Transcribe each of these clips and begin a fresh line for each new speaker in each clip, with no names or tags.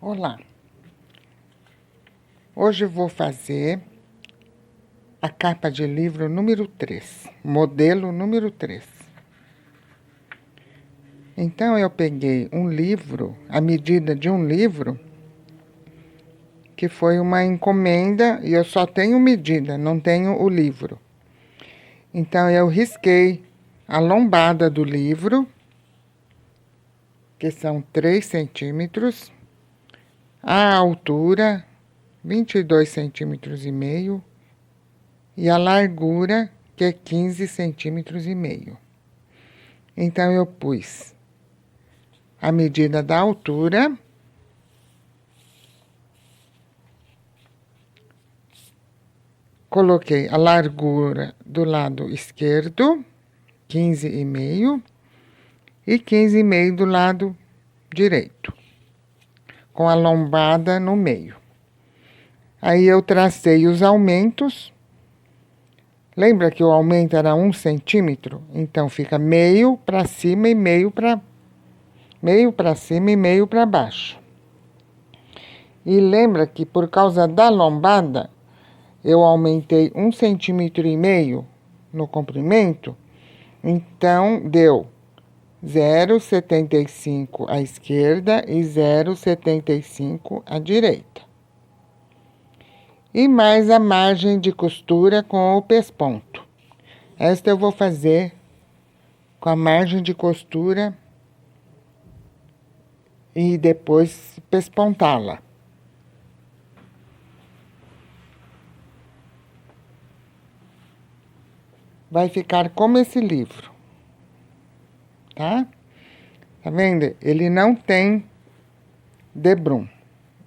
Olá, hoje eu vou fazer a capa de livro número 3, modelo número 3. Então, eu peguei um livro, a medida de um livro, que foi uma encomenda, e eu só tenho medida, não tenho o livro. Então, eu risquei a lombada do livro, que são 3 centímetros, a altura, 22 centímetros e meio, e a largura, que é 15 centímetros e meio. Então, eu pus a medida da altura, coloquei a largura do lado esquerdo, 15,5, e 15,5 do lado direito, com a lombada no meio. Aí eu tracei os aumentos. Lembra que o aumento era 1 centímetro? Então, fica meio para cima e meio para cima e meio para baixo. E lembra que por causa da lombada, eu aumentei 1,5 centímetro no comprimento, então deu 0,75 à esquerda e 0,75 à direita. E mais a margem de costura com o pesponto. Esta eu vou fazer com a margem de costura e depois pespontá-la. Vai ficar como esse livro, tá? Tá vendo? Ele não tem debrum.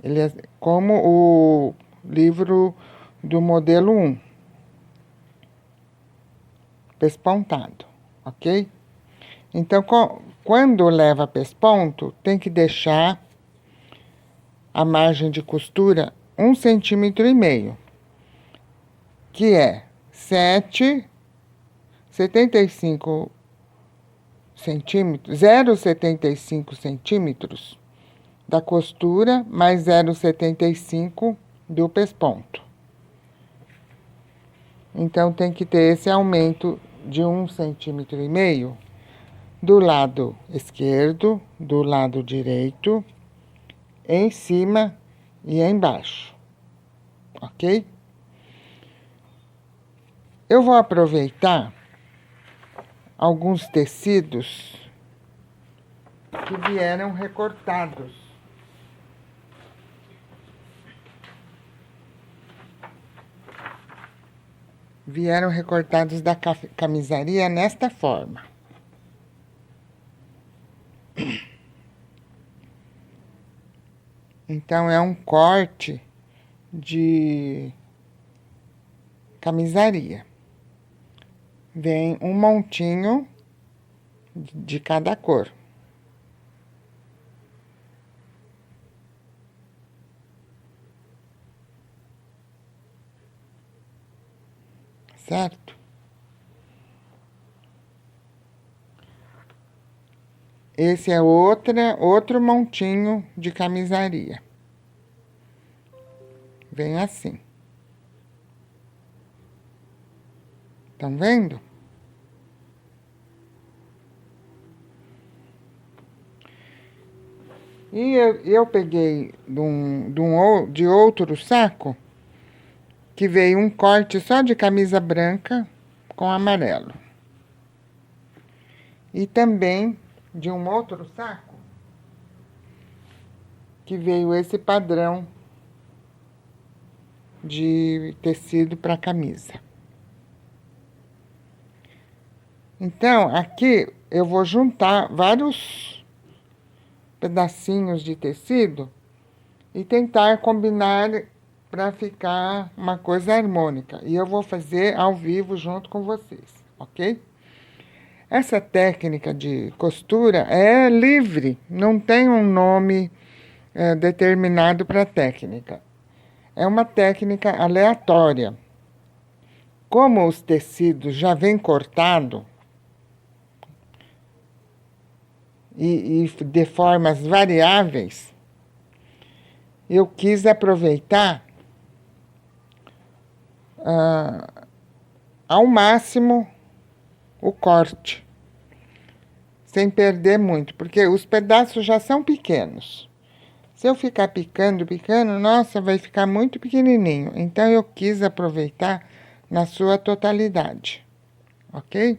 Ele é como o livro do modelo 1. Pespontado, ok? Então, quando leva pesponto, tem que deixar a margem de costura 1,5 centímetro, que é 75 centímetros, 0,75 centímetros da costura, mais 0,75 do pesponto. Então, tem que ter esse aumento de 1,5 centímetro do lado esquerdo, do lado direito, em cima e embaixo, ok? Eu vou aproveitar alguns tecidos que vieram recortados. Vieram recortados da camisaria nesta forma. Então, é um corte de camisaria. Vem um montinho de cada cor. Certo? Esse é outro montinho de camisaria. Vem assim. Estão vendo? E eu peguei de outro saco, que veio um corte só de camisa branca com amarelo. E também de um outro saco, que veio esse padrão de tecido para camisa. Então, aqui eu vou juntar vários pedacinhos de tecido e tentar combinar para ficar uma coisa harmônica. E eu vou fazer ao vivo junto com vocês, ok? Essa técnica de costura é livre, não tem um nome determinado para a técnica. É uma técnica aleatória. Como os tecidos já vêm cortado e de formas variáveis, eu quis aproveitar ao máximo o corte, sem perder muito, porque os pedaços já são pequenos. Se eu ficar picando, nossa, vai ficar muito pequenininho. Então, eu quis aproveitar na sua totalidade, ok?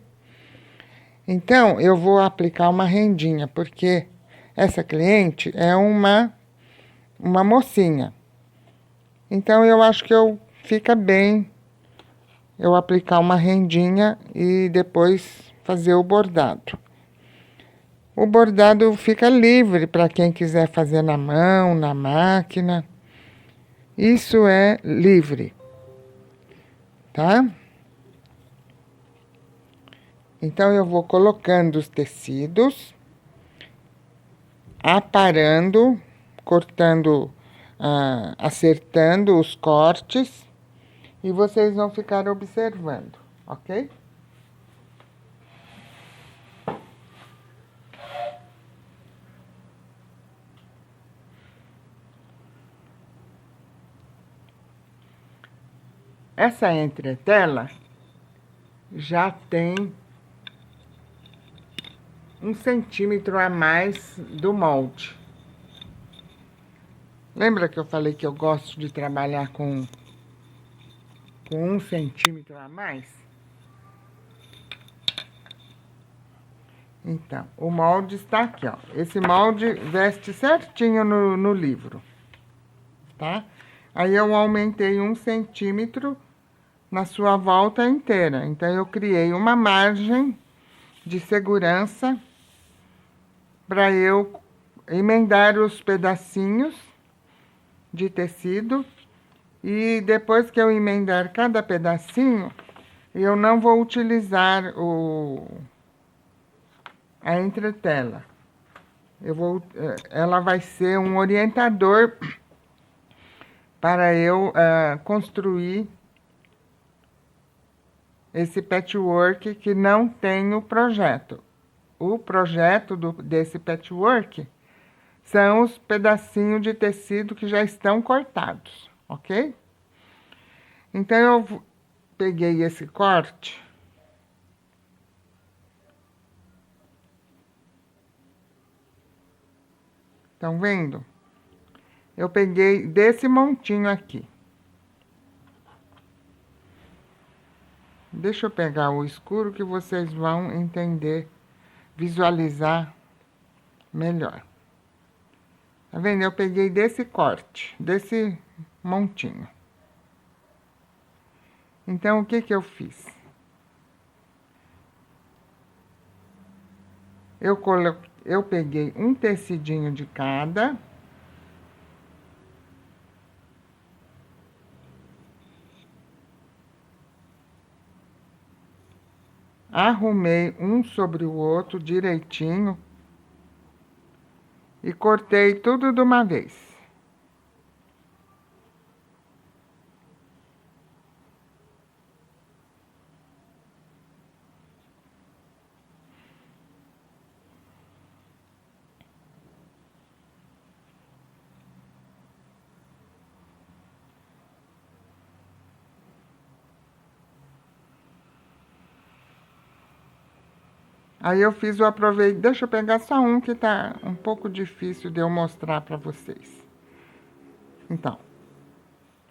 Então, eu vou aplicar uma rendinha, porque essa cliente é uma mocinha. Então, eu acho que fica bem eu aplicar uma rendinha e depois fazer o bordado. O bordado fica livre para quem quiser fazer na mão, na máquina. Isso é livre, tá? Então, eu vou colocando os tecidos, aparando, cortando, acertando os cortes, e vocês vão ficar observando, ok? Essa entretela já tem 1 centímetro a mais do molde. Lembra que eu falei que eu gosto de trabalhar com 1 centímetro a mais? Então, o molde está aqui, ó. Esse molde veste certinho no livro, tá? Aí eu aumentei 1 centímetro na sua volta inteira. Então, eu criei uma margem de segurança para eu emendar os pedacinhos de tecido. E depois que eu emendar cada pedacinho, eu não vou utilizar a entretela. Ela vai ser um orientador para eu construir esse patchwork que não tem o projeto. O projeto desse patchwork são os pedacinhos de tecido que já estão cortados, ok? Então, eu peguei esse corte. Estão vendo? Eu peguei desse montinho aqui. Deixa eu pegar o escuro que vocês vão entender, visualizar melhor. Tá vendo? Eu peguei desse corte, desse montinho. Então, o que que eu fiz? Eu peguei um tecidinho de cada. Arrumei um sobre o outro direitinho. E cortei tudo de uma vez. Aí eu fiz o aproveito. Deixa eu pegar só um que tá um pouco difícil de eu mostrar para vocês. Então,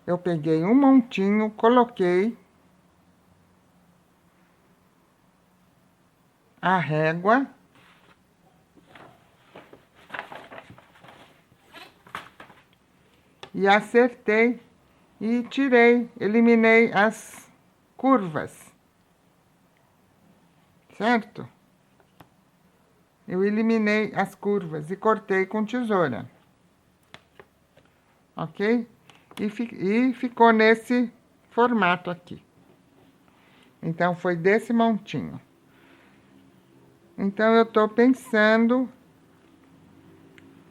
eu peguei um montinho, coloquei a régua. E acertei e tirei, eliminei as curvas. Certo? Eu eliminei as curvas e cortei com tesoura. Ok? E ficou nesse formato aqui. Então, foi desse montinho. Então, eu tô pensando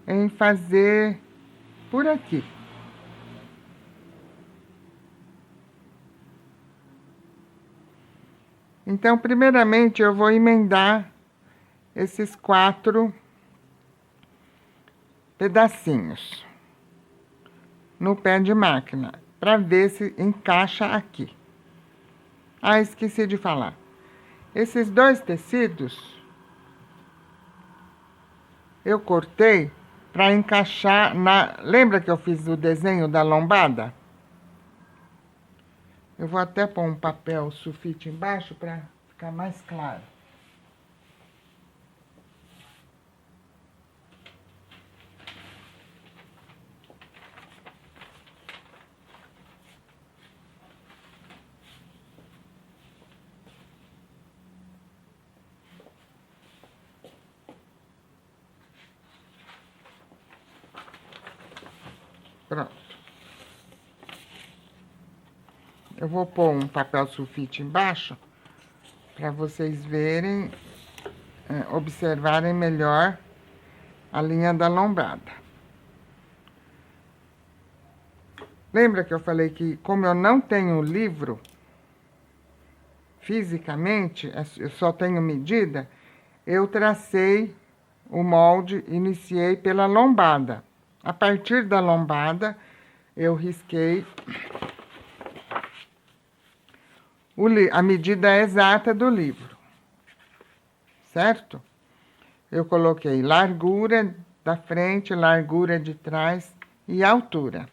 em fazer por aqui. Então, primeiramente, eu vou emendar esses 4 pedacinhos. no pé de máquina, para ver se encaixa aqui. Ah, esqueci de falar. Esses dois tecidos eu cortei para encaixar na... Lembra que eu fiz o desenho da lombada? Eu vou até pôr um papel sulfite embaixo para ficar mais claro. Pronto. Eu vou pôr um papel sulfite embaixo para vocês verem, observarem melhor a linha da lombada. Lembra que eu falei que, como eu não tenho livro, fisicamente, eu só tenho medida, eu tracei o molde, iniciei pela lombada. A partir da lombada, eu risquei a medida exata do livro, certo? Eu coloquei largura da frente, largura de trás e altura.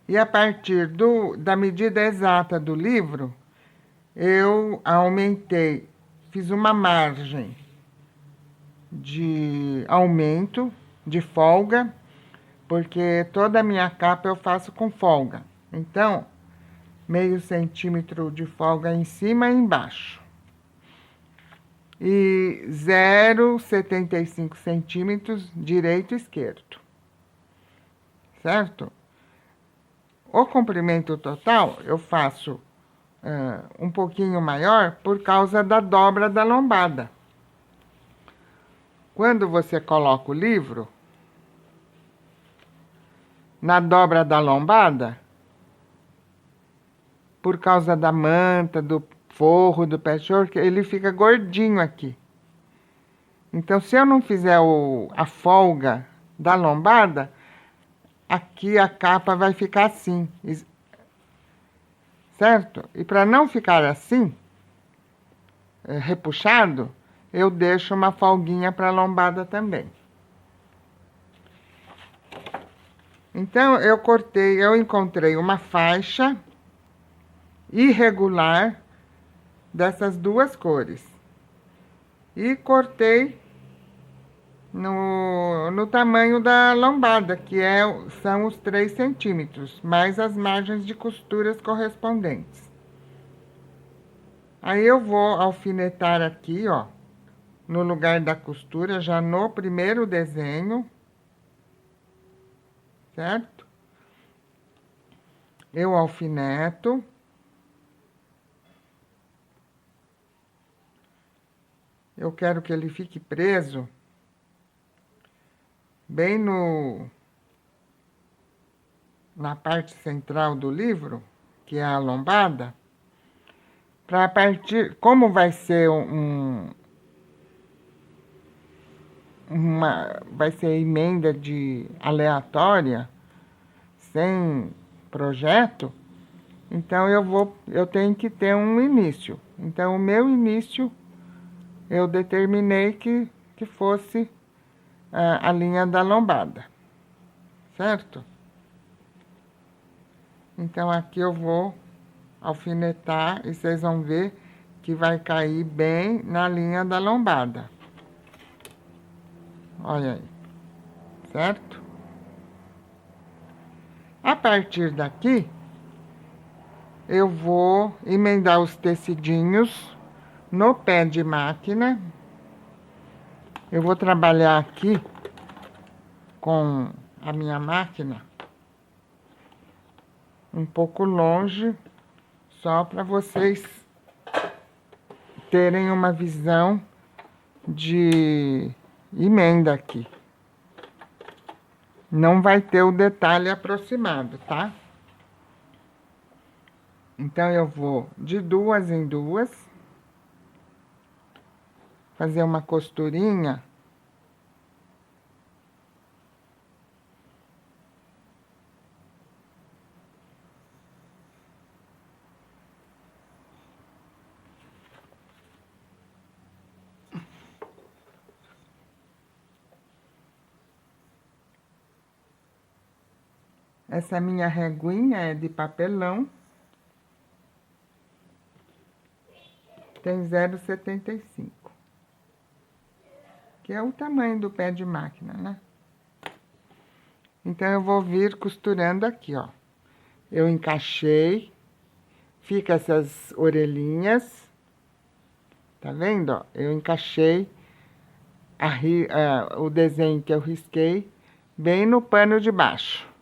E a partir da medida exata do livro, eu aumentei, fiz uma margem de aumento, de folga, porque toda a minha capa eu faço com folga. Então, meio centímetro de folga em cima e embaixo. E 0,75 centímetros direito e esquerdo. Certo? O comprimento total eu faço um pouquinho maior por causa da dobra da lombada. Quando você coloca o livro na dobra da lombada, por causa da manta, do forro, do patchwork, ele fica gordinho aqui. Então, se eu não fizer a folga da lombada, aqui a capa vai ficar assim, certo? E para não ficar assim, repuxado, eu deixo uma folguinha para a lombada também. Então, eu encontrei uma faixa irregular dessas duas cores. E cortei no tamanho da lombada, que são os 3 centímetros, mais as margens de costuras correspondentes. Aí eu vou alfinetar aqui, ó, no lugar da costura, já no primeiro desenho, certo? Eu alfineto. Eu quero que ele fique preso bem na parte central do livro, que é a lombada, para partir, como vai ser vai ser emenda de aleatória, sem projeto, então eu tenho que ter um início. Então, o meu início, eu determinei que fosse a linha da lombada, certo? Então, aqui eu vou alfinetar e vocês vão ver que vai cair bem na linha da lombada. Olha aí, certo? A partir daqui, eu vou emendar os tecidinhos no pé de máquina. Eu vou trabalhar aqui com a minha máquina um pouco longe, só para vocês terem uma visão de emenda aqui. Não vai ter o detalhe aproximado, tá? Então, eu vou de 2 em 2 fazer uma costurinha . Essa minha reguinha é de papelão. Tem 0,75. Que é o tamanho do pé de máquina, né? Então, eu vou vir costurando aqui, ó. Eu encaixei. Fica essas orelhinhas. Tá vendo, ó? Eu encaixei o desenho que eu risquei bem no pano de baixo.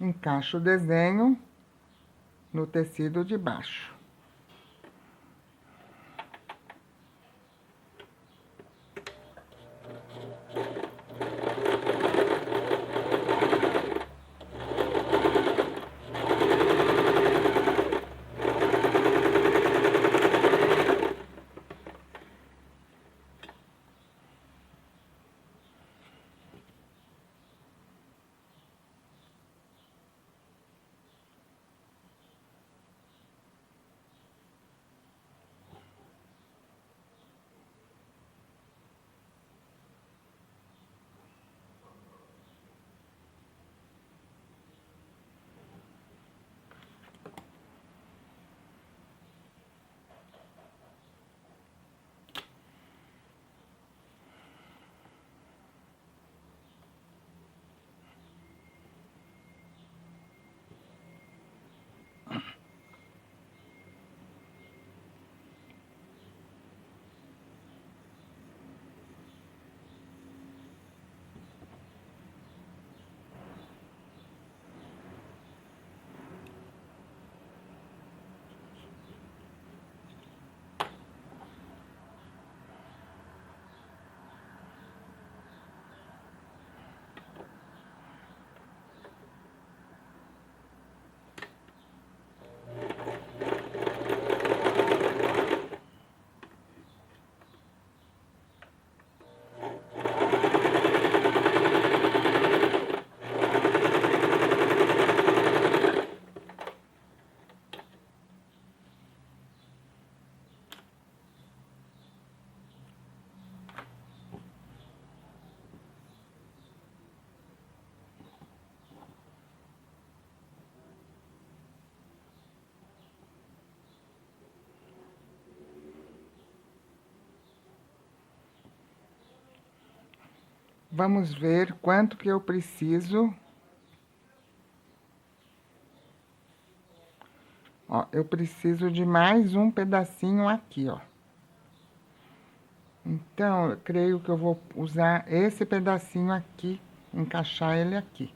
Encaixo o desenho no tecido de baixo. Vamos ver quanto que eu preciso. Ó, eu preciso de mais um pedacinho aqui, ó. Então, eu creio que eu vou usar esse pedacinho aqui, encaixar ele aqui.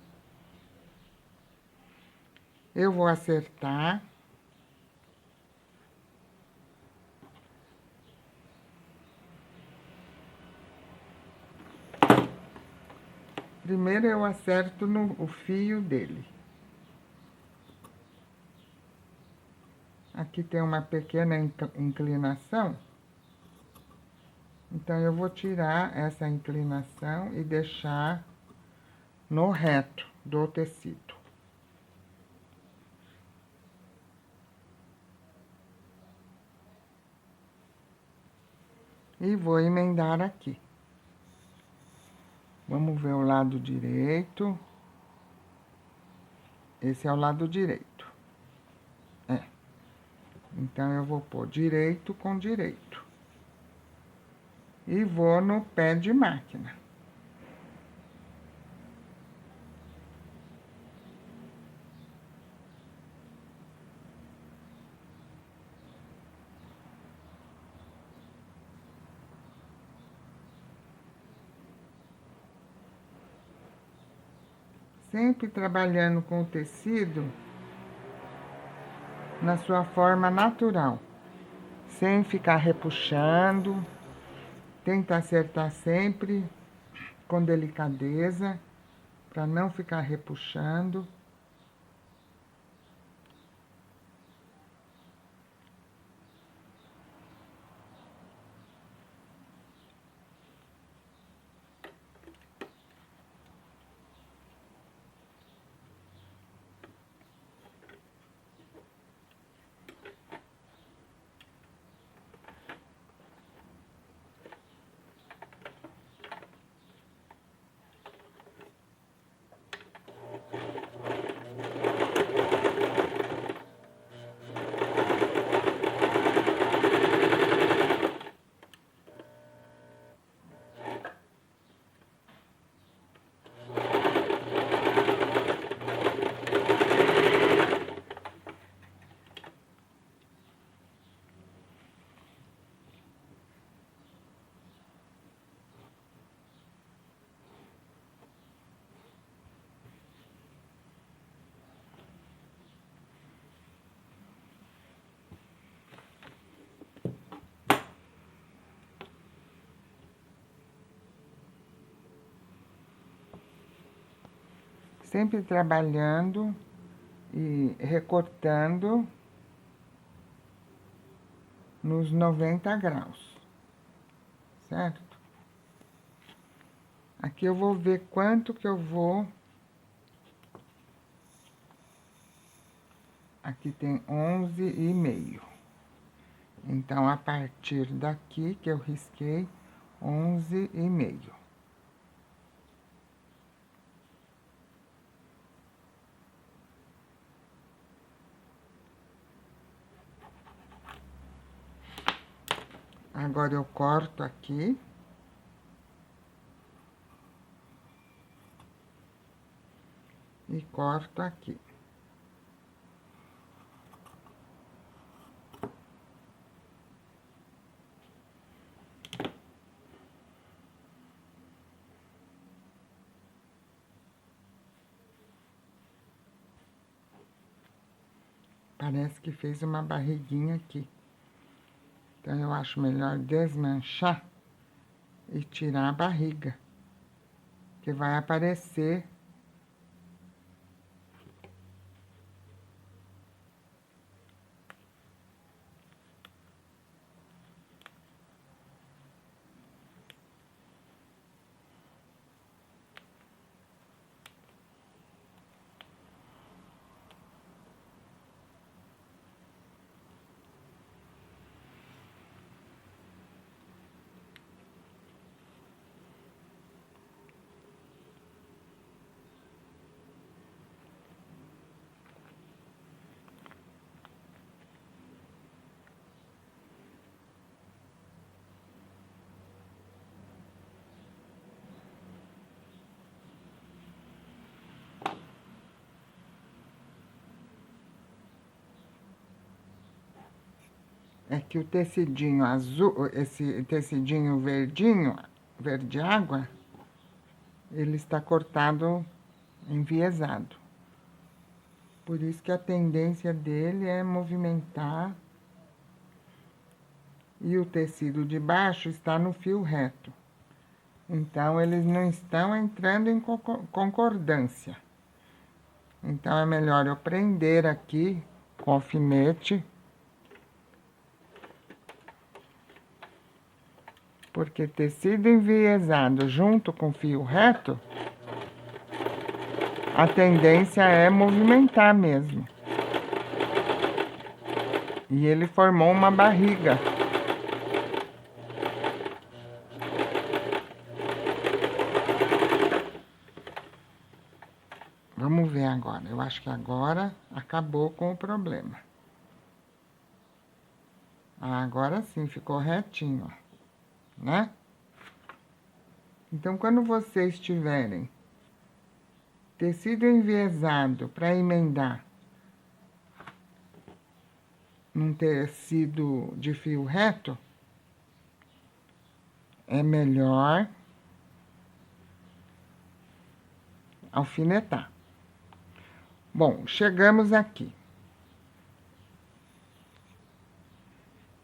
Eu vou acertar. Primeiro eu acerto o fio dele. Aqui tem uma pequena inclinação. Então, eu vou tirar essa inclinação e deixar no reto do tecido. E vou emendar aqui. Vamos ver o lado direito. Esse é o lado direito. Então, eu vou pôr direito com direito. E vou no pé de máquina. Sempre trabalhando com o tecido na sua forma natural, sem ficar repuxando. Tenta acertar sempre com delicadeza, para não ficar repuxando. Sempre trabalhando e recortando nos 90 graus, certo? Aqui eu vou ver quanto que eu vou. Aqui tem 11,5. Então, a partir daqui que eu risquei, 11,5. Agora eu corto aqui. E corto aqui. Parece que fez uma barriguinha aqui. Então, eu acho melhor desmanchar e tirar a barriga, que vai aparecer. É que o tecidinho azul, esse tecidinho verdinho, verde água, ele está cortado enviesado. Por isso que a tendência dele é movimentar. E o tecido de baixo está no fio reto. Então, eles não estão entrando em concordância. Então, é melhor eu prender aqui com alfinete. Porque tecido enviesado junto com fio reto, a tendência é movimentar mesmo. E ele formou uma barriga. Vamos ver agora. Eu acho que agora acabou com o problema. Agora sim, ficou retinho, ó, né? Então, quando vocês tiverem tecido enviesado para emendar num tecido de fio reto, é melhor alfinetar. Bom, chegamos aqui.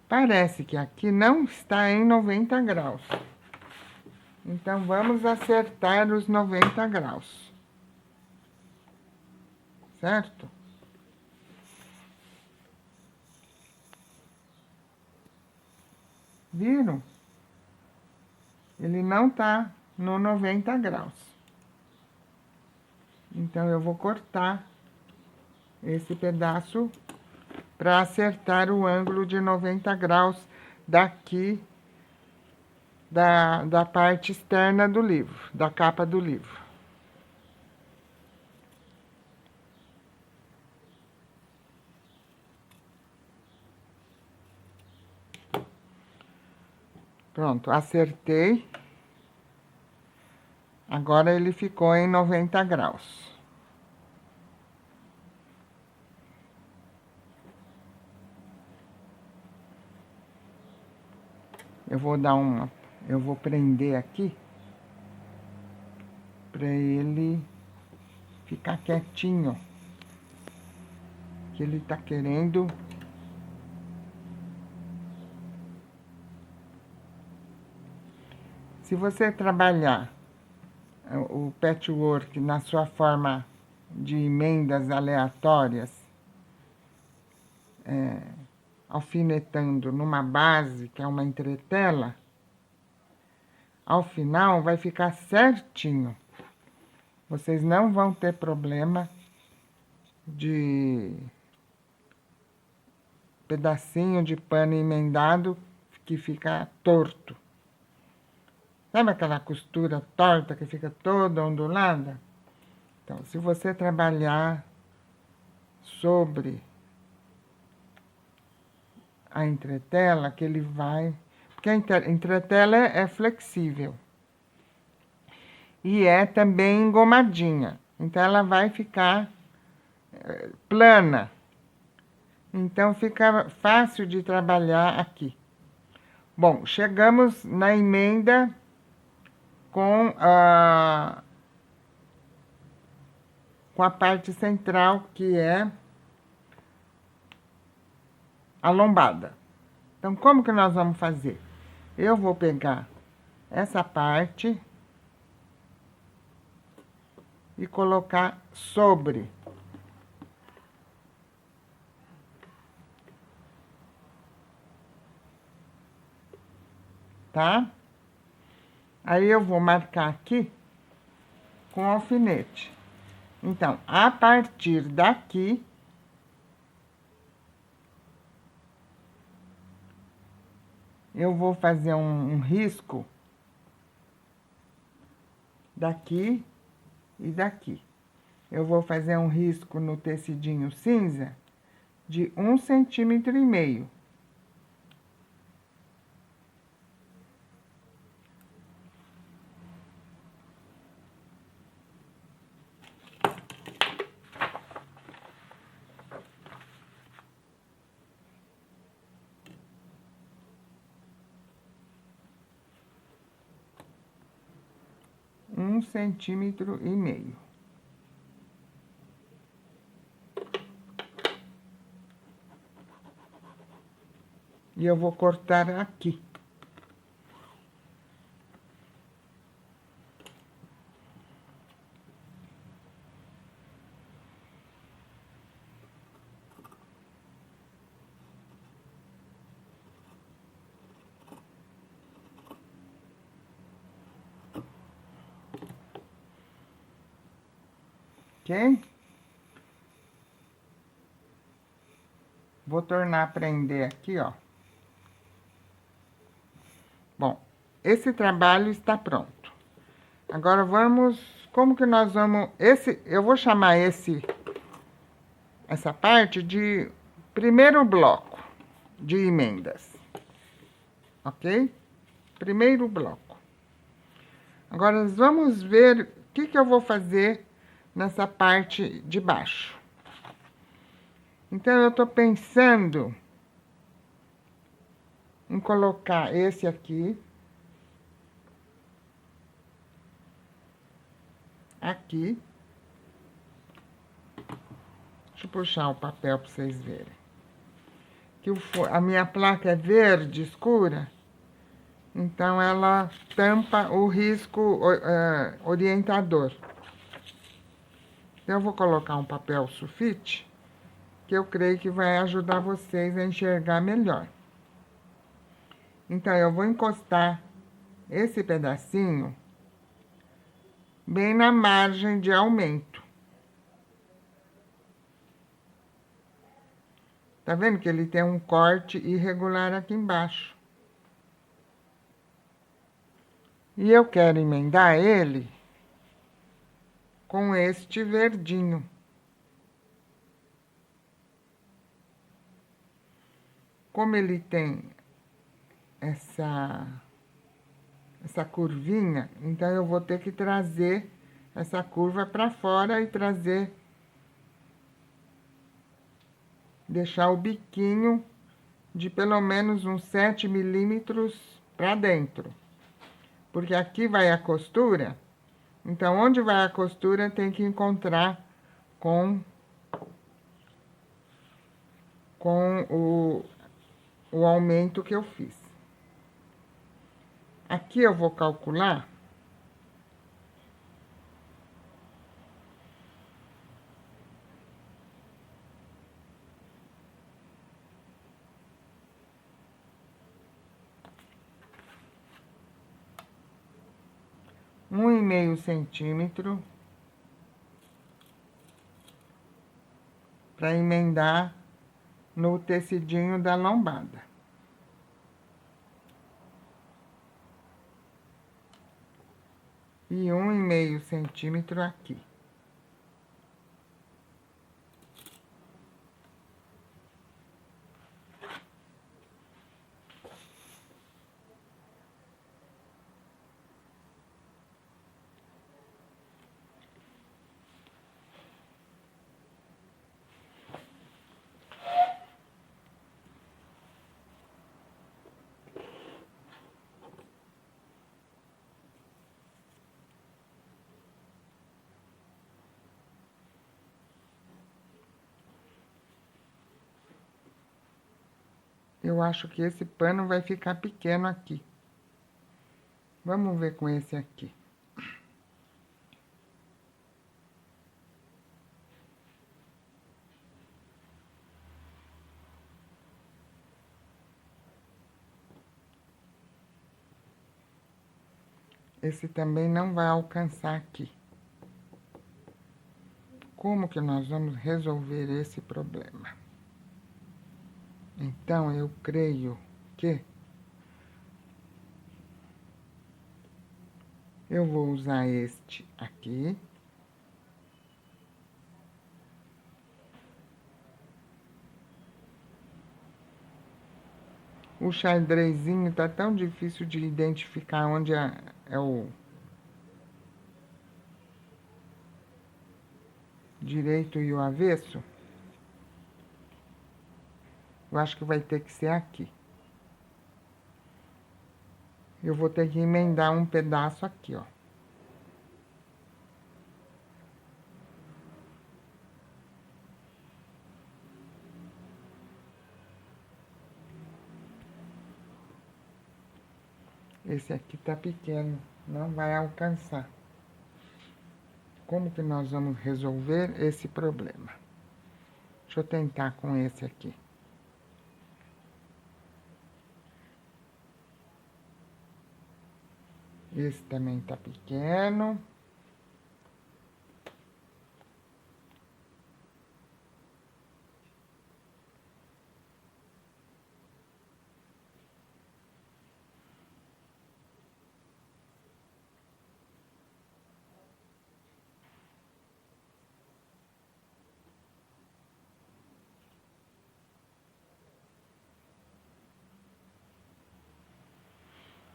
Parece que aqui não está em 90 graus. Então, vamos acertar os 90 graus. Certo? Viram? Ele não tá no 90 graus. Então, eu vou cortar esse pedaço para acertar o ângulo de 90 graus daqui da parte externa do livro, da capa do livro. Pronto, acertei. Agora ele ficou em 90 graus. Eu vou prender aqui para ele ficar quietinho. Que ele tá querendo. Se você trabalhar o patchwork na sua forma de emendas aleatórias, alfinetando numa base, que é uma entretela, ao final vai ficar certinho. Vocês não vão ter problema de pedacinho de pano emendado que fica torto. Sabe aquela costura torta que fica toda ondulada? Então, se você trabalhar sobre a entretela, que ele vai... Porque a entretela é flexível. E é também engomadinha. Então, ela vai ficar plana. Então, fica fácil de trabalhar aqui. Bom, chegamos na emenda com a parte central, que é a lombada. Então, como que nós vamos fazer? Eu vou pegar essa parte e colocar sobre. Tá? Aí eu vou marcar aqui com alfinete. Então, a partir daqui, eu vou fazer um risco daqui e daqui. Eu vou fazer um risco no tecidinho cinza de 1,5 centímetro. Um centímetro e meio. E eu vou cortar aqui. Ok? Vou tornar a prender aqui, ó. Bom, esse trabalho está pronto. Agora vamos... Como que nós vamos... eu vou chamar essa parte de primeiro bloco. de emendas. Ok? Primeiro bloco. Agora, nós vamos ver o que eu vou fazer nessa parte de baixo. Então, eu tô pensando em colocar esse aqui, aqui. Deixa eu puxar o papel para vocês verem. Que a minha placa é verde escura, então ela tampa o risco orientador. Então, eu vou colocar um papel sulfite, que eu creio que vai ajudar vocês a enxergar melhor. Então, eu vou encostar esse pedacinho bem na margem de aumento. Tá vendo que ele tem um corte irregular aqui embaixo? E eu quero emendar ele com este verdinho. Como ele tem essa curvinha, então eu vou ter que trazer essa curva para fora e deixar o biquinho de pelo menos uns 7 milímetros para dentro. Porque aqui vai a costura, então onde vai a costura tem que encontrar com o aumento que eu fiz. Aqui eu vou calcular 1,5 centímetro para emendar no tecidinho da lombada. E 1,5 centímetro aqui. Eu acho que esse pano vai ficar pequeno aqui. Vamos ver com esse aqui. Esse também não vai alcançar aqui. Como que nós vamos resolver esse problema? Então, eu creio que eu vou usar este aqui. O xadrezinho tá tão difícil de identificar onde é o direito e o avesso. Eu acho que vai ter que ser aqui. Eu vou ter que emendar um pedaço aqui, ó. Esse aqui tá pequeno, não vai alcançar. Como que nós vamos resolver esse problema? Deixa eu tentar com esse aqui. Esse também tá pequeno.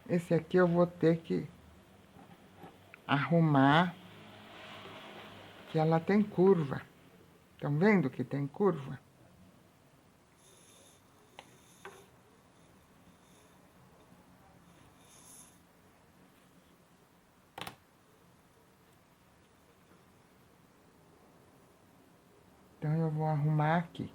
Esse aqui eu vou ter que arrumar, que ela tem curva. Estão vendo que tem curva? Então, eu vou arrumar aqui.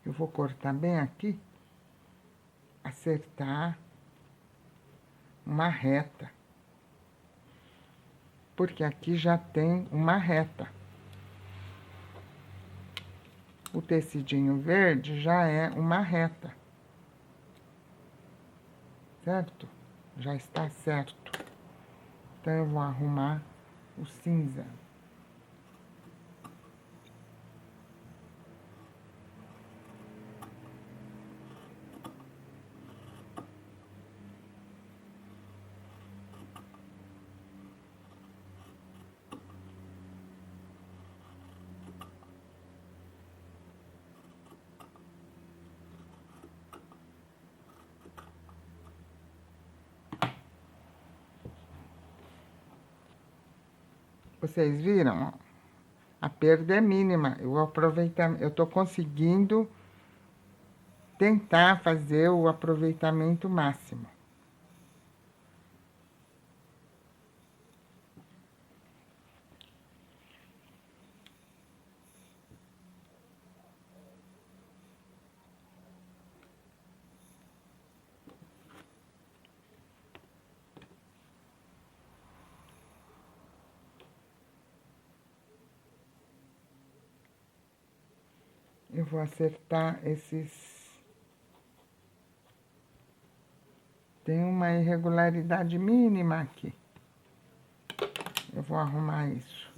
Eu vou cortar bem aqui, acertar uma reta. Porque aqui já tem uma reta. O tecidinho verde já é uma reta. Certo? Já está certo. Então, eu vou arrumar o cinza. Vocês viram? A perda é mínima. Eu estou conseguindo tentar fazer o aproveitamento máximo. Eu vou acertar esses... Tem uma irregularidade mínima aqui. Eu vou arrumar isso.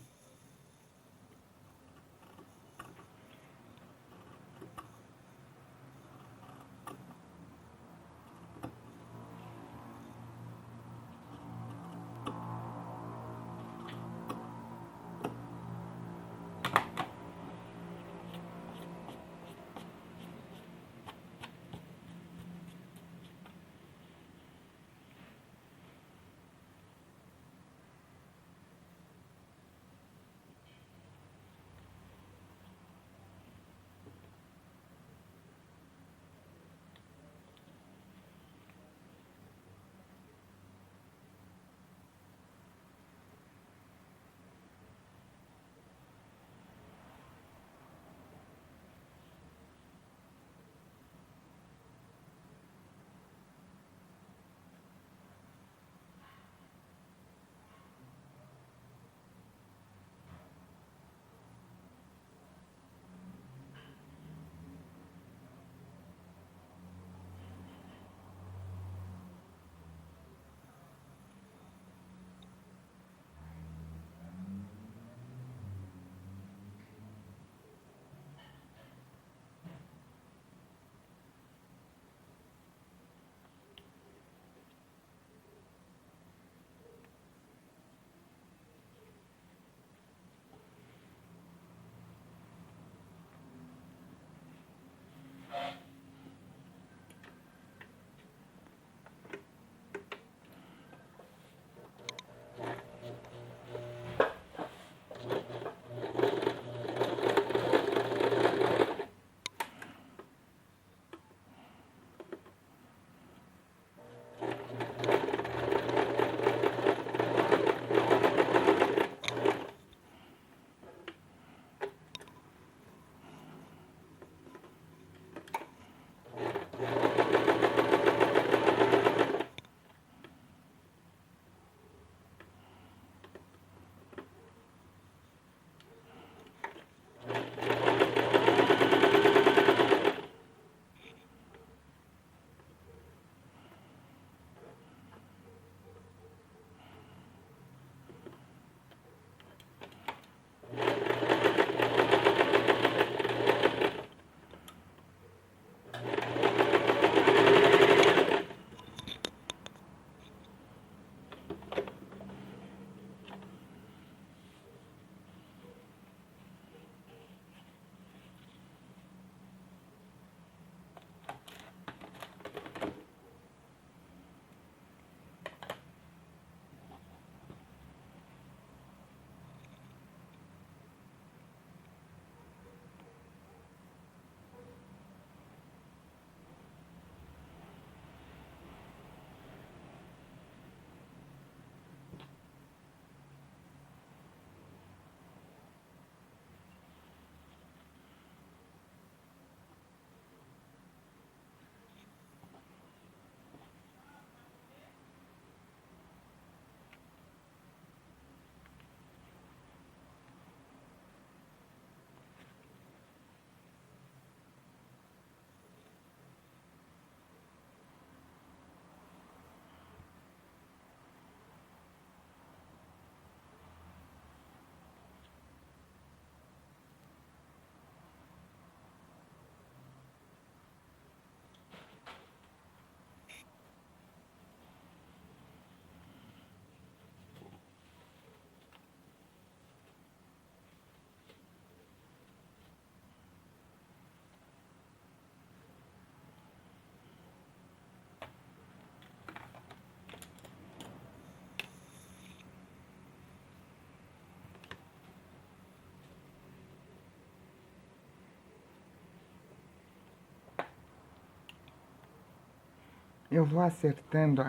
eu vou acertando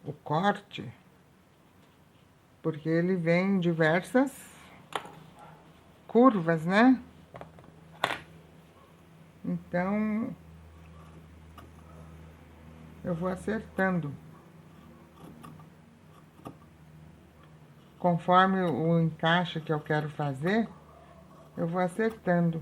o corte, porque ele vem em diversas curvas, né? Então, eu vou acertando. Conforme o encaixe que eu quero fazer, eu vou acertando.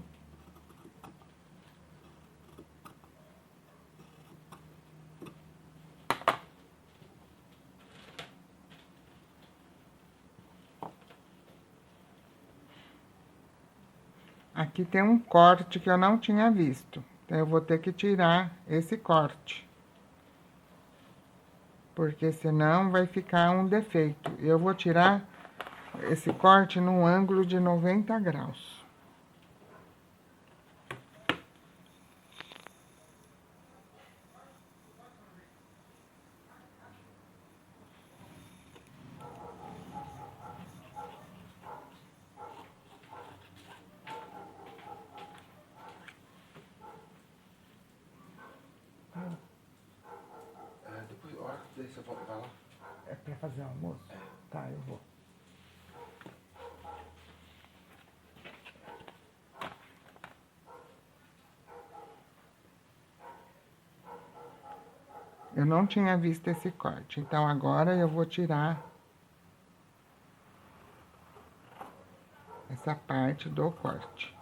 Aqui tem um corte que eu não tinha visto. Então, eu vou ter que tirar esse corte. Porque senão vai ficar um defeito. Eu vou tirar esse corte num ângulo de 90 graus.
Depois, a hora que você volta, vai lá.
É pra fazer almoço?
É.
Tá, eu vou. Eu não tinha visto esse corte, então agora eu vou tirar essa parte do corte.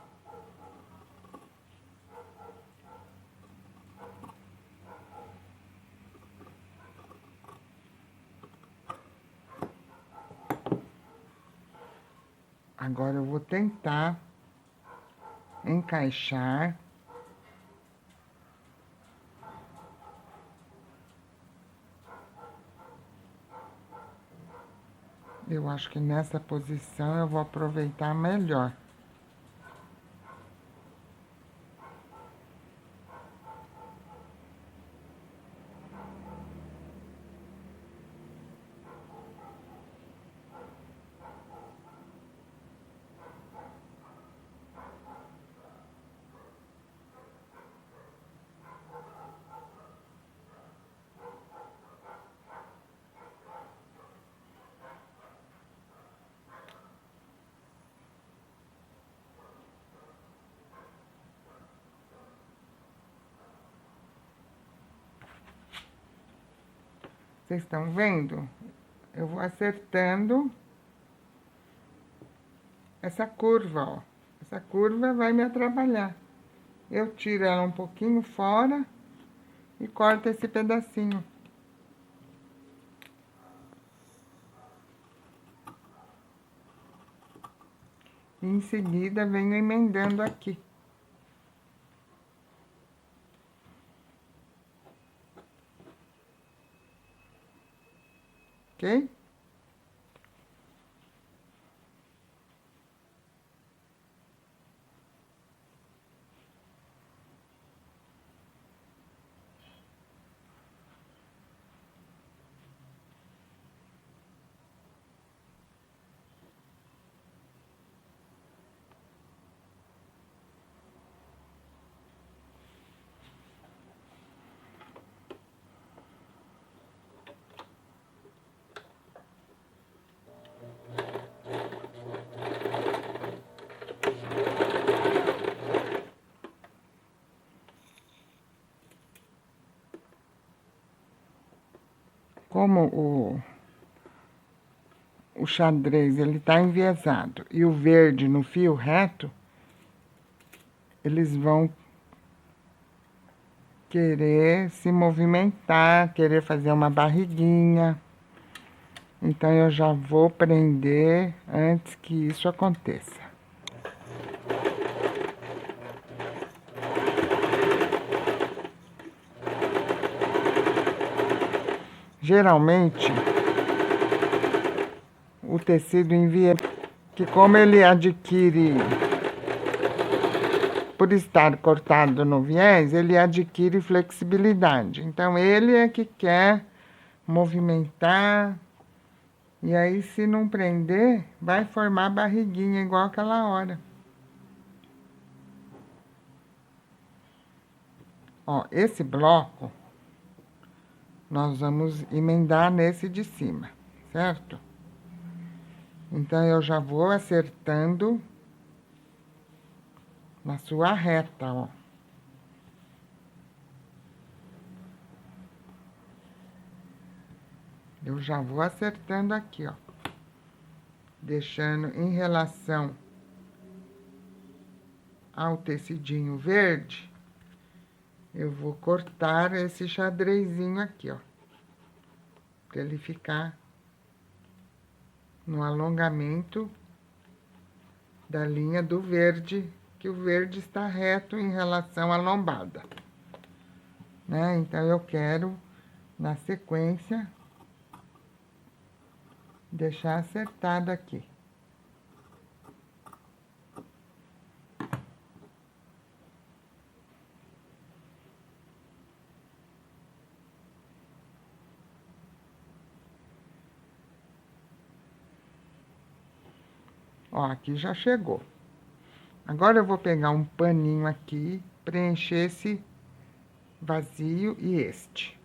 Agora eu vou tentar encaixar eu acho que nessa posição eu vou aproveitar melhor. Vocês estão vendo? Eu vou acertando essa curva, ó. Essa curva vai me atrapalhar. Eu tiro ela um pouquinho fora e corto esse pedacinho. E em seguida venho emendando aqui. Ok? Como o xadrez ele tá enviesado e o verde no fio reto, eles vão querer se movimentar, querer fazer uma barriguinha. Então eu já vou prender antes que isso aconteça. Geralmente, o tecido envia que como ele adquire, por estar cortado no viés, ele adquire flexibilidade. Então ele é que quer movimentar. E aí, se não prender, vai formar barriguinha igual aquela hora. Ó, esse bloco nós vamos emendar nesse de cima, certo? Então, eu já vou acertando na sua reta, ó. Eu já vou acertando aqui, ó. Deixando em relação ao tecidinho verde, eu vou cortar esse xadrezinho aqui, ó. Pra ele ficar no alongamento da linha do verde, que o verde está reto em relação à lombada, né? Então, eu quero, na sequência, deixar acertado aqui. Ó, aqui já chegou. Agora, eu vou pegar um paninho aqui, preencher esse vazio e este,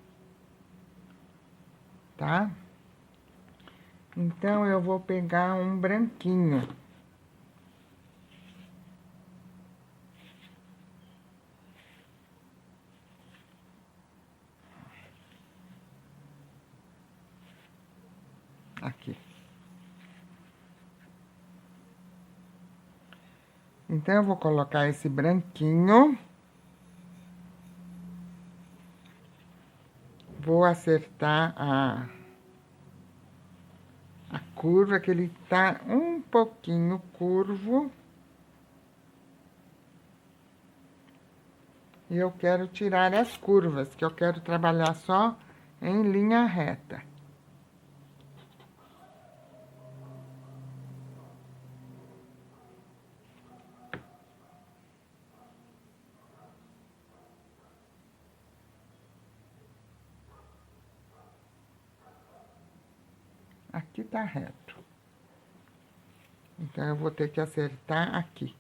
tá? Então, eu vou pegar um branquinho. Aqui. Então, eu vou colocar esse branquinho. Vou acertar a curva, que ele tá um pouquinho curvo. E eu quero tirar as curvas, que eu quero trabalhar só em linha reta. Aqui tá reto. Então, eu vou ter que acertar aqui.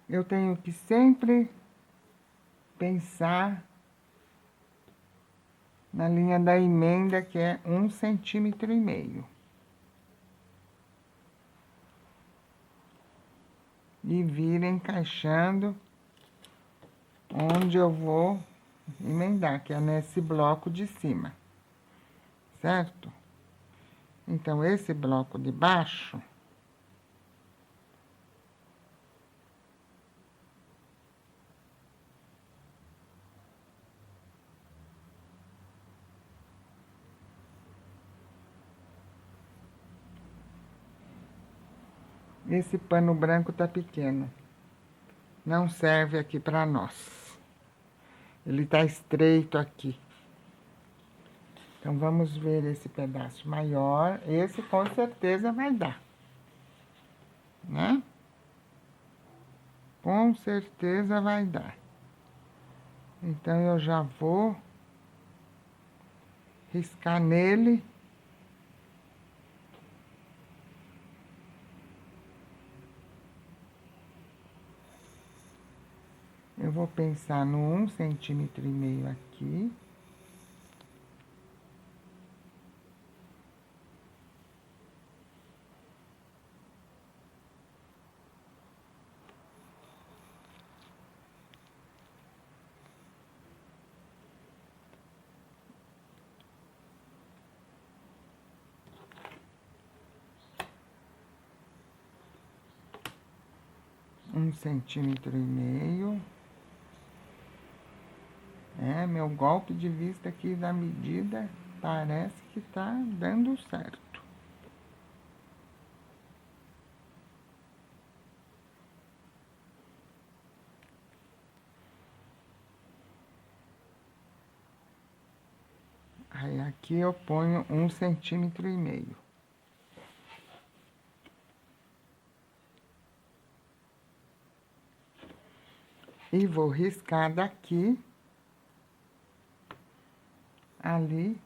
Eu tenho que sempre pensar na linha da emenda, que é 1,5 centímetro. E vir encaixando onde eu vou emendar, que é nesse bloco de cima, certo? Então, esse bloco de baixo, esse pano branco tá pequeno. Não serve aqui para nós. Ele tá estreito aqui. Então, vamos ver esse pedaço maior. Esse com certeza vai dar, né? Com certeza vai dar. Então, eu já vou riscar nele. Eu vou pensar no 1,5 centímetros aqui. Um centímetro e meio. É, meu golpe de vista aqui da medida parece que tá dando certo. Aí aqui eu ponho 1,5 centímetros. E vou riscar daqui, ali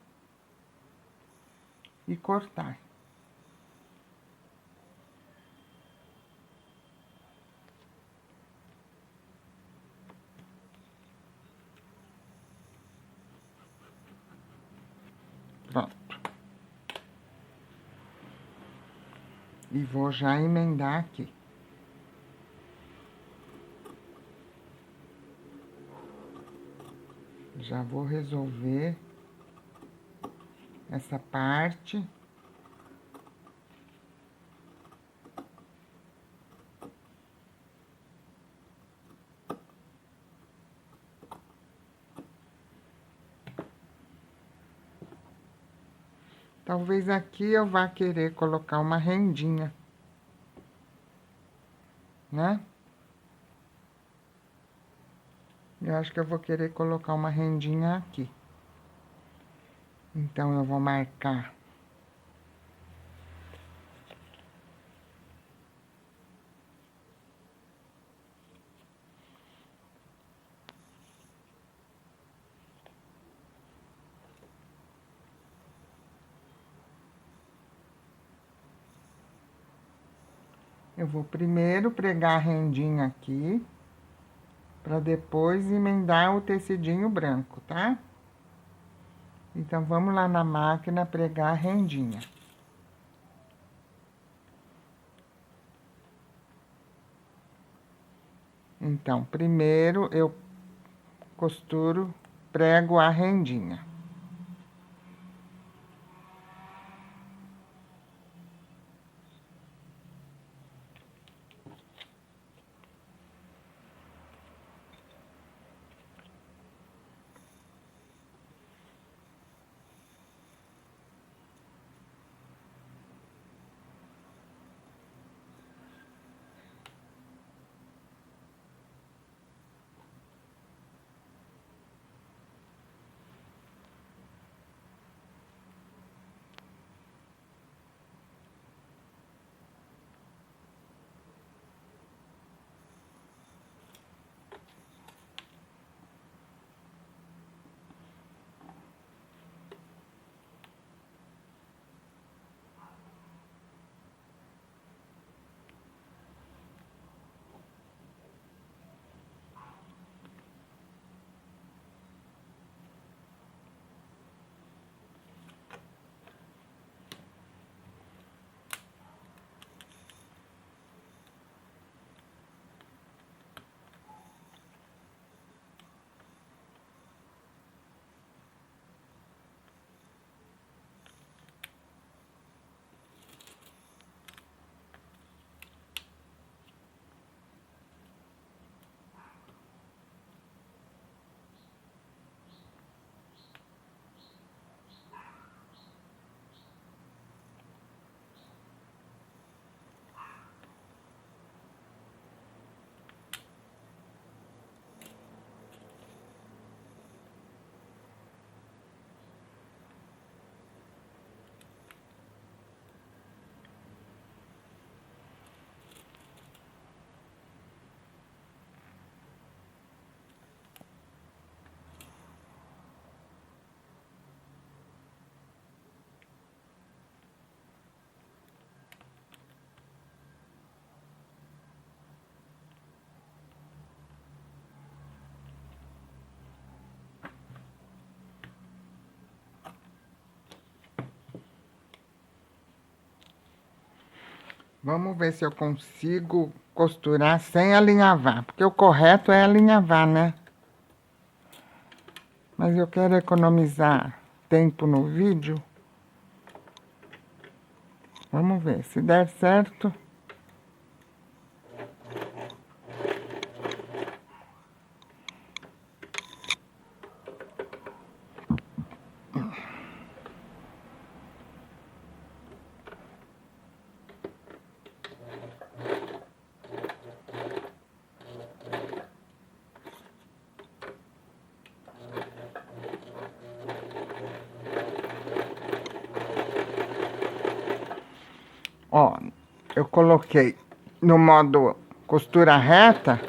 e cortar. Pronto. E vou já emendar aqui. Já vou resolver essa parte. Talvez aqui eu vá querer colocar uma rendinha, né? Eu acho que eu vou querer colocar uma rendinha aqui. Então, eu vou marcar. Eu vou primeiro pregar a rendinha aqui, para depois emendar o tecidinho branco, tá? Então, vamos lá na máquina pregar a rendinha. Então, primeiro eu costuro, prego a rendinha. Vamos ver se eu consigo costurar sem alinhavar, porque o correto é alinhavar, né? Mas eu quero economizar tempo no vídeo. Vamos ver, se der certo. Ó, eu coloquei no modo costura reta,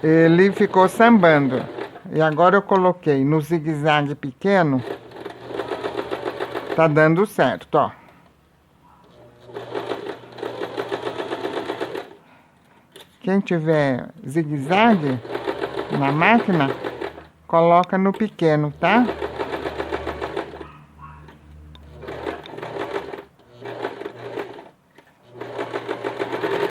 ele ficou sambando. E agora eu coloquei no zigue-zague pequeno, tá dando certo, ó. Quem tiver zigue-zague na máquina, coloca no pequeno, tá?